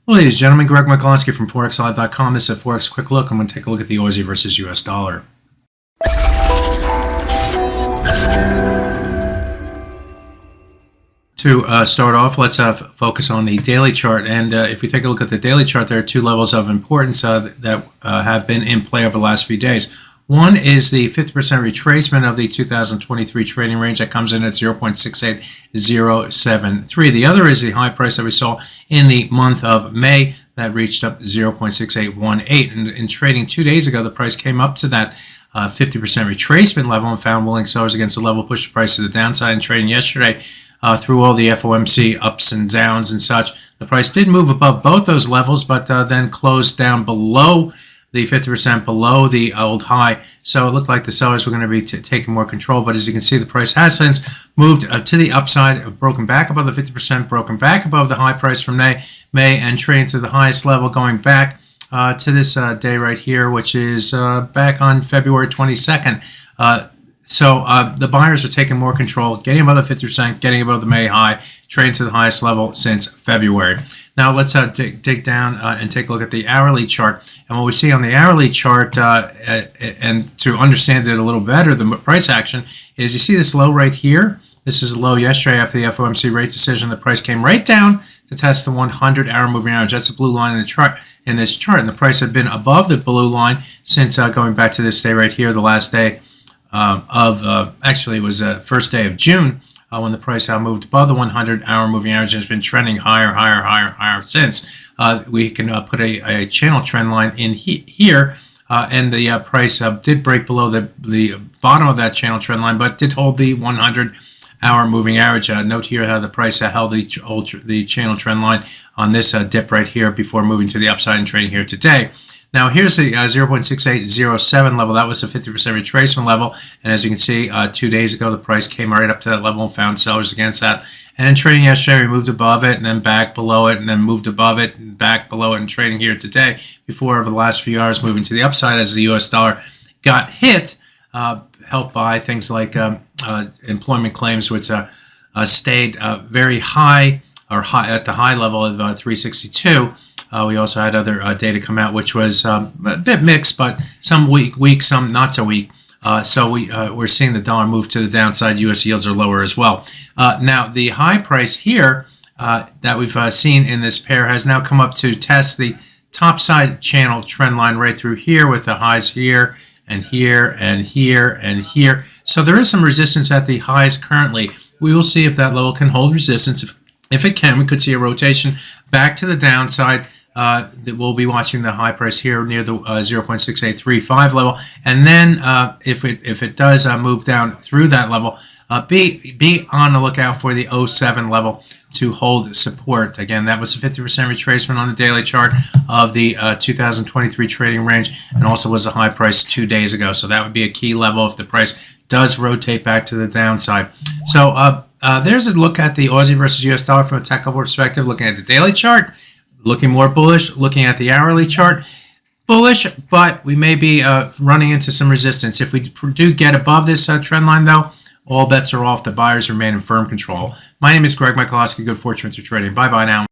Ladies and gentlemen, Greg McCloskey from ForexLive.com. This is a Forex Quick Look. I'm going to take a look at the Aussie versus US dollar. To start off, let's focus on the daily chart. And if we take a look at the daily chart, there are two levels of importance that have been in play over the last few days. One is the 50% retracement of the 2023 trading range that comes in at 0.68073. The other is the high price that we saw in the month of May that reached up 0.6818. And in trading 2 days ago, the price came up to that 50% retracement level and found willing sellers against the level, pushed the price to the downside. In trading yesterday, through all the FOMC ups and downs and such, the price did move above both those levels, but then closed down below the 50% below the old high. So it looked like the sellers were going to be taking more control. But as you can see, the price has since moved to the upside, broken back above the 50%, broken back above the high price from May, and trading to the highest level, going back to this day right here, which is back on February 22nd. So the buyers are taking more control, getting above the 50%, getting above the May high, trading to the highest level since February. Now let's dig down and take a look at the hourly chart. And what we see on the hourly chart, and to understand it a little better, the price action, is you see this low right here. This is a low yesterday after the FOMC rate decision. The price came right down to test the 100-hour moving average. That's the blue line in the chart. In this chart, and the price had been above the blue line since going back to this day right here, the last day actually it was the first day of June, when the price moved above the 100-hour moving average and has been trending higher since. We can put a channel trend line in here, and the price did break below the bottom of that channel trend line, but did hold the 100-hour moving average. Note here how the price held the channel trend line on this dip right here before moving to the upside and trading here today. Now here's the 0.6807 level. That was the 50% retracement level, and as you can see, 2 days ago the price came right up to that level and found sellers against that. And in trading yesterday, we moved above it and then back below it and then moved above it and back below it, and trading here today before over the last few hours moving to the upside as the US dollar got hit, helped by things like employment claims, which stayed very high, or at the high level of 362. We also had other data come out, which was a bit mixed, but some weak, some not so weak. So we're seeing the dollar move to the downside. U.S. yields are lower as well. Now, the high price here that we've seen in this pair has now come up to test the top side channel trend line right through here, with the highs here and here and here and here. So there is some resistance at the highs currently. We will see if that level can hold resistance. If it can, we could see a rotation back to the downside. That we'll be watching the high price here near the 0.6835 level, and then if it does move down through that level, be on the lookout for the 07 level to hold support. Again, that was a 50% retracement on the daily chart of the 2023 trading range, and also was a high price 2 days ago. So that would be a key level if the price does rotate back to the downside. So there's a look at the Aussie versus US dollar from a technical perspective, looking at the daily chart. Looking more bullish, looking at the hourly chart, bullish, but we may be running into some resistance. If we do get above this trend line, though, all bets are off. The buyers remain in firm control. My name is Greg McCloskey. Good fortune with your trading. Bye-bye now.